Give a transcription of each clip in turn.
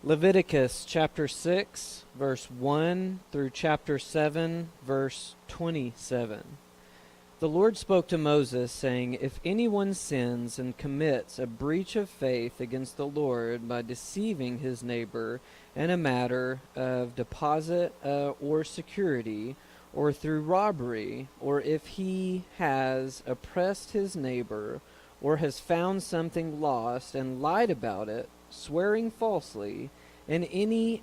Leviticus chapter 6, verse 1 through chapter 7, verse 27. The Lord spoke to Moses, saying, If anyone sins and commits a breach of faith against the Lord by deceiving his neighbor in a matter of deposit or security, or through robbery, or if he has oppressed his neighbor, or has found something lost and lied about it, swearing falsely, in any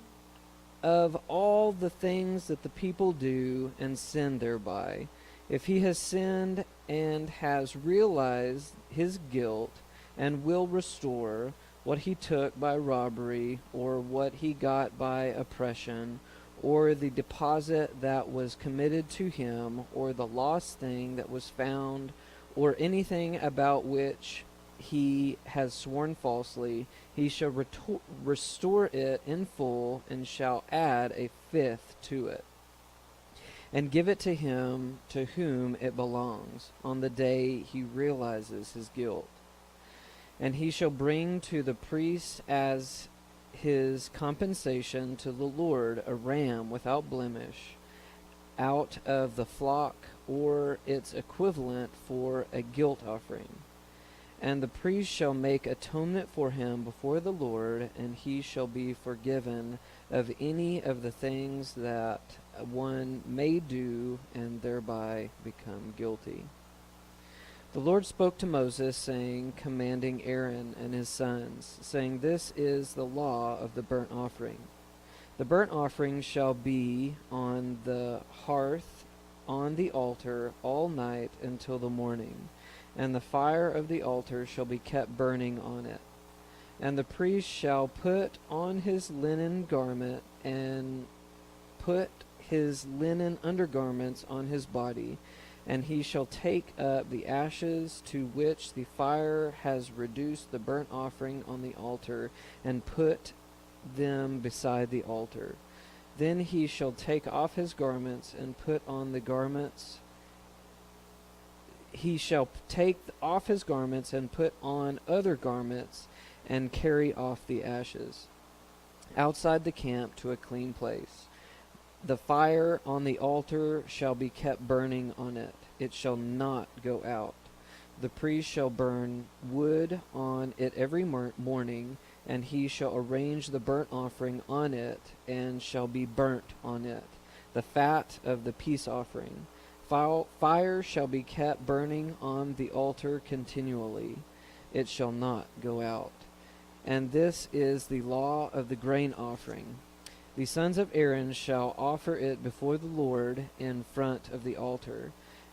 of all the things that the people do and sin thereby, if he has sinned and has realized his guilt and will restore what he took by robbery or what he got by oppression, or the deposit that was committed to him, or the lost thing that was found, or anything about which he has sworn falsely, he shall restore it in full, and shall add a fifth to it, and give it to him to whom it belongs, on the day he realizes his guilt. And he shall bring to the priest as his compensation to the Lord a ram without blemish, out of the flock, or its equivalent for a guilt offering. And the priest shall make atonement for him before the Lord, and he shall be forgiven of any of the things that one may do and thereby become guilty. The Lord spoke to Moses, saying, commanding Aaron and his sons, saying, This is the law of the burnt offering. The burnt offering shall be on the hearth on the altar all night until the morning, and the fire of the altar shall be kept burning on it. And the priest shall put on his linen garment, and put his linen undergarments on his body, and he shall take up the ashes to which the fire has reduced the burnt offering on the altar, and put them beside the altar. Then he shall take off his garments, and put on the garments. He shall take off his garments, and put on other garments, and carry off the ashes outside the camp to a clean place. The fire on the altar shall be kept burning on it. It shall not go out. The priest shall burn wood on it every morning, and he shall arrange the burnt offering on it, and shall be burnt on it, the fat of the peace offering. Fire shall be kept burning on the altar continually. It shall not go out. And this is the law of the grain offering. The sons of Aaron shall offer it before the Lord in front of the altar,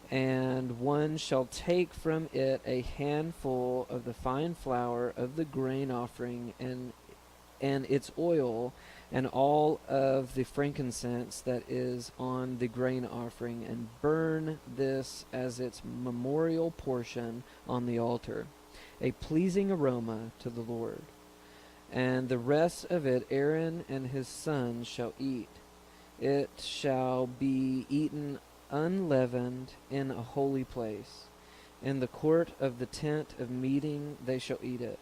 and one shall take from it a handful of the fine flour of the grain offering, and its oil, and all of the frankincense that is on the grain offering, and burn this as its memorial portion on the altar, a pleasing aroma to the Lord. And the rest of it Aaron and his sons shall eat. It shall be eaten unleavened in a holy place. In the court of the tent of meeting they shall eat it.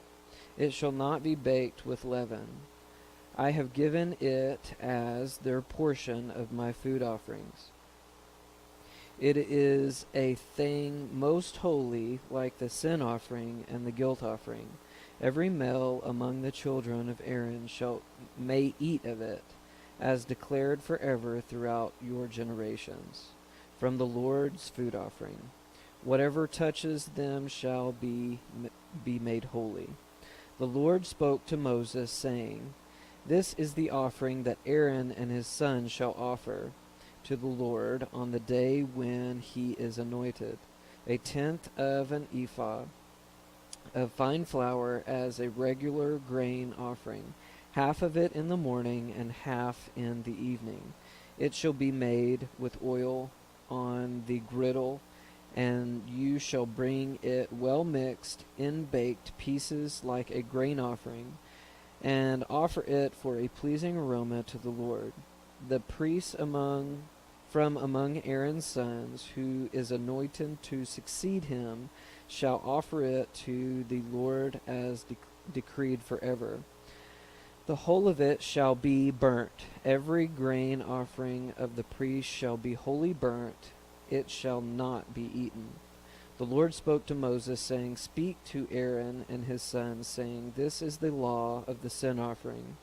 It shall not be baked with leaven. I have given it as their portion of my food offerings. It is a thing most holy, like the sin offering and the guilt offering. Every male among the children of Aaron may eat of it, as declared forever throughout your generations, from the Lord's food offering. Whatever touches them shall be made holy. The Lord spoke to Moses, saying, This is the offering that Aaron and his sons shall offer to the Lord on the day when he is anointed, a tenth of an ephah of fine flour as a regular grain offering, half of it in the morning and half in the evening. It shall be made with oil on the griddle, and you shall bring it well mixed in baked pieces like a grain offering, and offer it for a pleasing aroma to the Lord. The priest from among Aaron's sons, who is anointed to succeed him, shall offer it to the Lord as decreed forever. The whole of it shall be burnt. Every grain offering of the priest shall be wholly burnt. It shall not be eaten. The Lord spoke to Moses, saying, Speak to Aaron and his sons, saying, This is the law of the sin offering.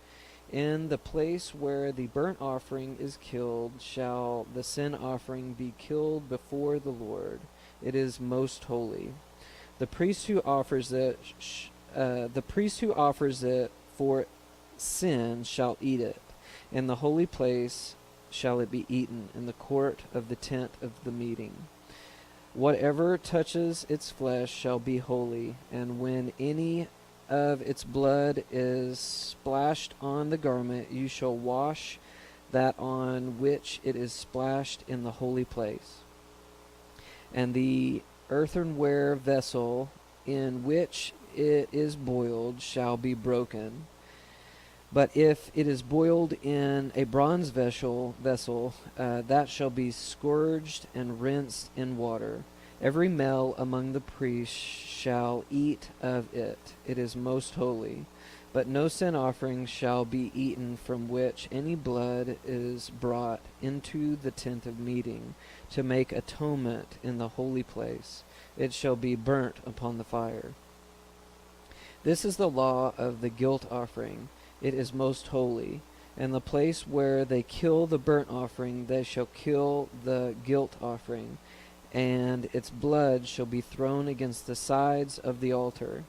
In the place where the burnt offering is killed shall the sin offering be killed before the Lord. It is most holy. The priest who offers it, for sin shall eat it. In the holy place shall it be eaten, in the court of the tent of the meeting. Whatever touches its flesh shall be holy, and when any of its blood is splashed on the garment, you shall wash that on which it is splashed in the holy place. And the earthenware vessel in which it is boiled shall be broken. But if it is boiled in a bronze vessel, that shall be scourged and rinsed in water. Every male among the priests shall eat of it. It is most holy. But no sin offering shall be eaten from which any blood is brought into the tent of meeting to make atonement in the holy place. It shall be burnt upon the fire. This is the law of the guilt offering. It is most holy. In the place where they kill the burnt offering, they shall kill the guilt offering, and its blood shall be thrown against the sides of the altar,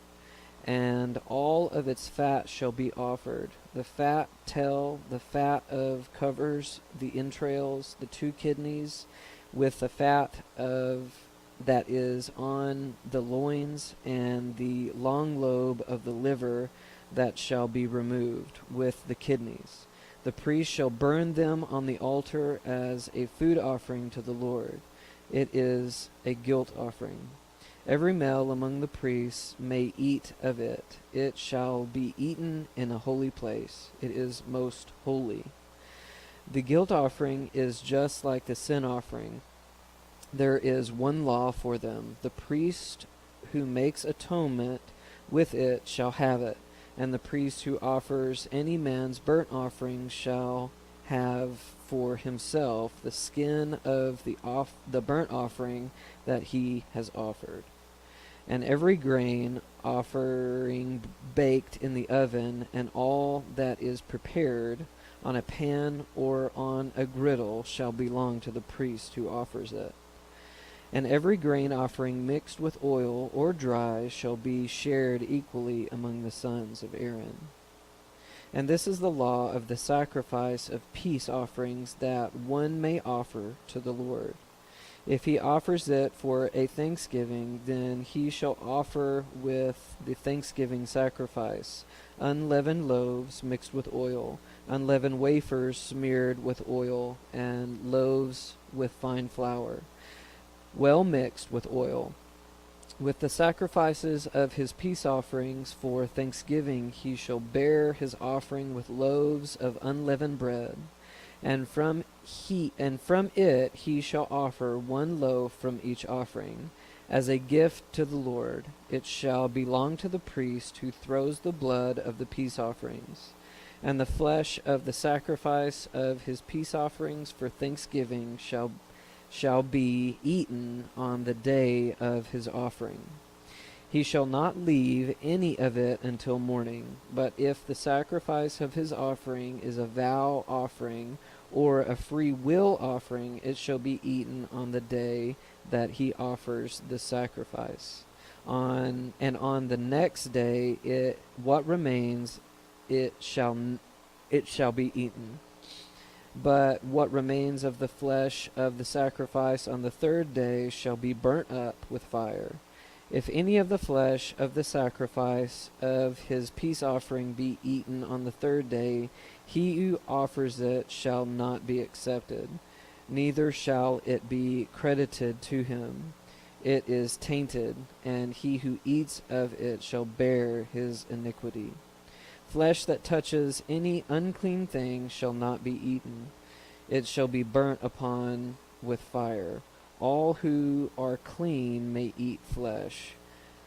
and all of its fat shall be offered. The fat tail, the fat of covers, the entrails, the 2 kidneys, with the fat of that is on the loins, and the long lobe of the liver that shall be removed, with the kidneys. The priest shall burn them on the altar as a food offering to the Lord. It is a guilt offering. Every male among the priests may eat of it. It shall be eaten in a holy place. It is most holy. The guilt offering is just like the sin offering. There is one law for them. The priest who makes atonement with it shall have it, and the priest who offers any man's burnt offering shall have for himself the skin of the burnt offering that he has offered. And every grain offering baked in the oven, and all that is prepared on a pan or on a griddle, shall belong to the priest who offers it. And every grain offering mixed with oil or dry shall be shared equally among the sons of Aaron. And this is the law of the sacrifice of peace offerings that one may offer to the Lord. If he offers it for a thanksgiving, then he shall offer with the thanksgiving sacrifice unleavened loaves mixed with oil, unleavened wafers smeared with oil, and loaves with fine flour, well mixed with oil. With the sacrifices of his peace offerings for thanksgiving he shall bear his offering with loaves of unleavened bread, and from it he shall offer 1 loaf from each offering, as a gift to the Lord. It shall belong to the priest who throws the blood of the peace offerings, and the flesh of the sacrifice of his peace offerings for thanksgiving shall be eaten on the day of his offering. He shall not leave any of it until morning. But if the sacrifice of his offering is a vow offering or a free will offering, it shall be eaten on the day that he offers the sacrifice. On the next day what remains it shall be eaten. But what remains of the flesh of the sacrifice on the 3rd day shall be burnt up with fire. If any of the flesh of the sacrifice of his peace offering be eaten on the 3rd day, he who offers it shall not be accepted, neither shall it be credited to him. It is tainted, and he who eats of it shall bear his iniquity. Flesh that touches any unclean thing shall not be eaten. It shall be burnt upon with fire. All who are clean may eat flesh,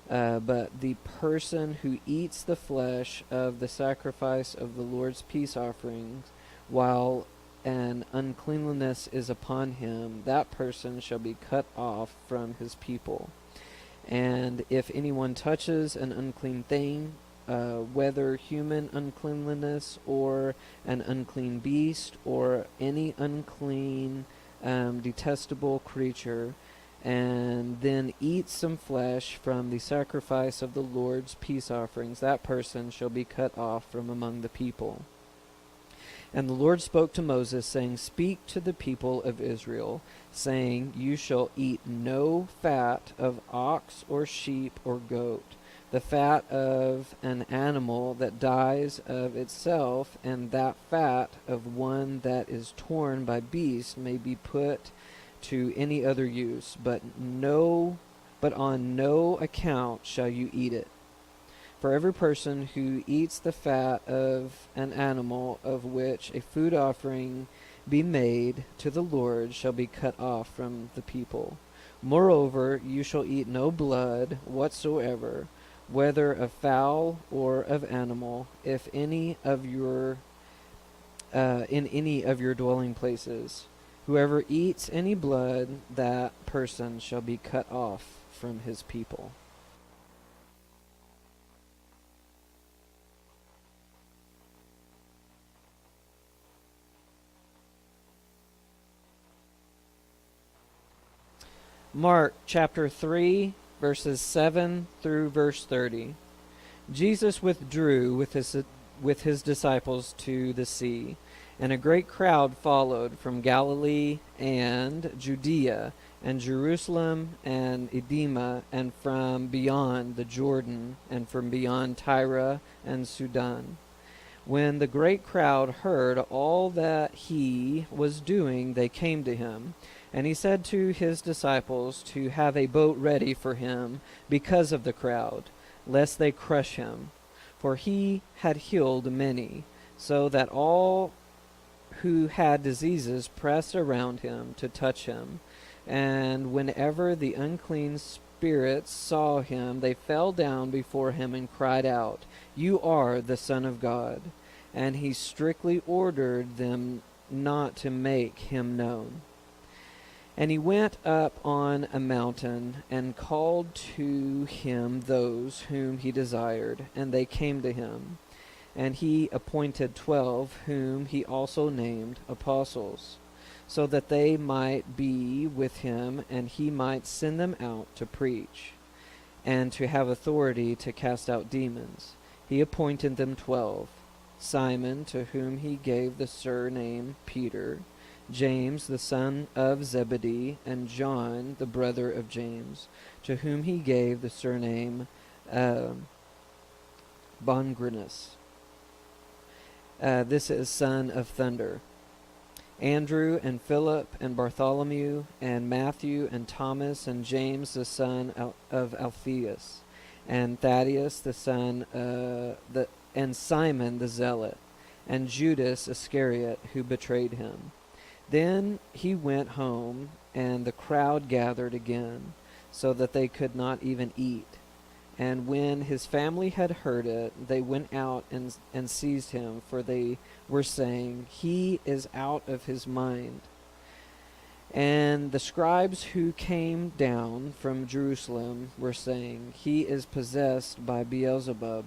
But the person who eats the flesh of the sacrifice of the Lord's peace offerings, while an uncleanliness is upon him, that person shall be cut off from his people. And if anyone touches an unclean thing, whether human uncleanliness or an unclean beast or any unclean, detestable creature, and then eats some flesh from the sacrifice of the Lord's peace offerings, that person shall be cut off from among the people. And the Lord spoke to Moses, saying, Speak to the people of Israel, saying, You shall eat no fat of ox or sheep or goat, the fat of an animal that dies of itself, and that fat of one that is torn by beasts may be put to any other use, but on no account shall you eat it. For every person who eats the fat of an animal of which a food offering be made to the Lord shall be cut off from the people. Moreover, you shall eat no blood whatsoever, whether of fowl or of animal, if any of your in any of your dwelling places. Whoever eats any blood, that person shall be cut off from his people. Mark chapter 3, verses 7 through verse 30. Jesus withdrew with his disciples to the sea, and a great crowd followed from Galilee and Judea and Jerusalem and Idumea, and from beyond the Jordan, and from beyond Tyre and Sidon. When the great crowd heard all that he was doing, they came to him. And he said to his disciples to have a boat ready for him because of the crowd, lest they crush him. For he had healed many, so that all who had diseases pressed around him to touch him. And whenever the unclean spirits saw him, they fell down before him and cried out, You are the Son of God. And he strictly ordered them not to make him known. And he went up on a mountain and called to him those whom he desired, and they came to him. And he appointed 12, whom he also named apostles, so that they might be with him, and he might send them out to preach, and to have authority to cast out demons. He appointed them 12, Simon, to whom he gave the surname Peter, James the son of Zebedee, and John the brother of James, to whom he gave the surname Boanerges. This is son of thunder. Andrew and Philip and Bartholomew and Matthew and Thomas and James the son of Alphaeus, and Thaddeus the son and Simon the Zealot, and Judas Iscariot, who betrayed him. Then he went home, and the crowd gathered again, so that they could not even eat. And when his family had heard it, they went out and seized him, for they were saying, He is out of his mind. And the scribes who came down from Jerusalem were saying, He is possessed by Beelzebub,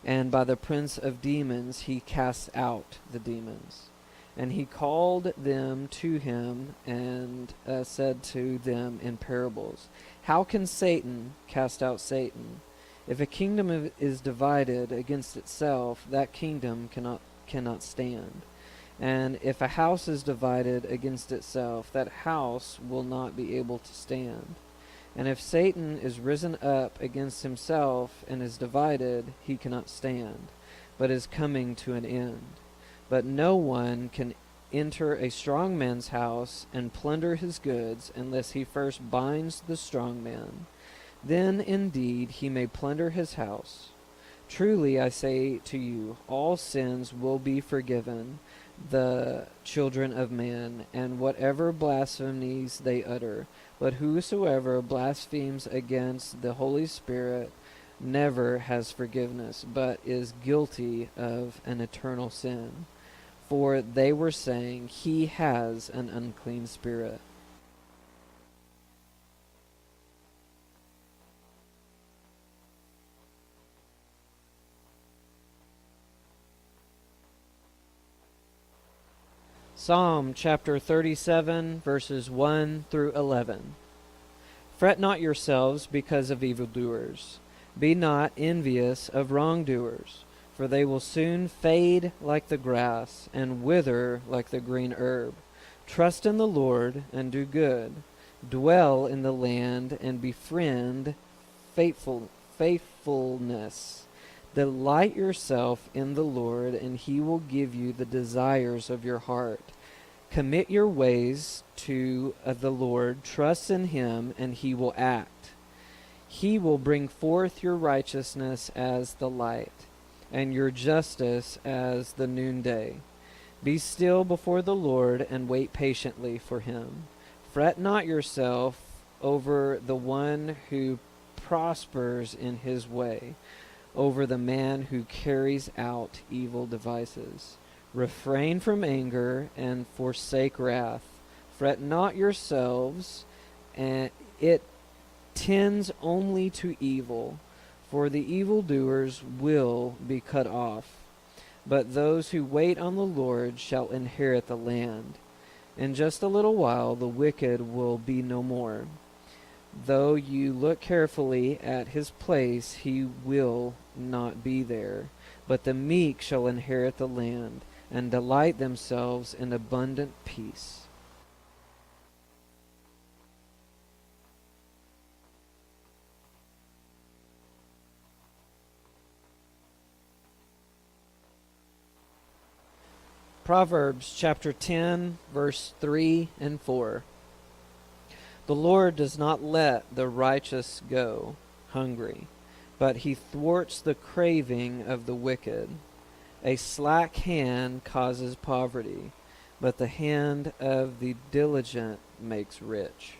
and by the prince of demons he casts out the demons. And he called them to him and said to them in parables, How can Satan cast out Satan? If a kingdom is divided against itself, that kingdom cannot stand. And if a house is divided against itself, that house will not be able to stand. And if Satan is risen up against himself and is divided, he cannot stand, but is coming to an end. But no one can enter a strong man's house and plunder his goods unless he first binds the strong man. Then indeed he may plunder his house. Truly I say to you, all sins will be forgiven the children of man, and whatever blasphemies they utter. But whosoever blasphemes against the Holy Spirit never has forgiveness, but is guilty of an eternal sin. For they were saying, he has an unclean spirit. Psalm chapter 37, verses 1 through 11. Fret not yourselves because of evildoers. Be not envious of wrongdoers, for they will soon fade like the grass and wither like the green herb. Trust in the Lord and do good. Dwell in the land and befriend faithfulness. Delight yourself in the Lord, and he will give you the desires of your heart. Commit your ways to the Lord. Trust in him, and he will act. He will bring forth your righteousness as the light, and your justice as the noonday. Be still before the Lord, and wait patiently for him. Fret not yourself over the one who prospers in his way, over the man who carries out evil devices. Refrain from anger and forsake wrath. Fret not yourselves, and it tends only to evil, for the evildoers will be cut off. But those who wait on the Lord shall inherit the land. In just a little while the wicked will be no more. Though you look carefully at his place, he will not be there. But the meek shall inherit the land, and delight themselves in abundant peace. Proverbs chapter 10, verse 3 and 4. The Lord does not let the righteous go hungry, but he thwarts the craving of the wicked. A slack hand causes poverty, but the hand of the diligent makes rich.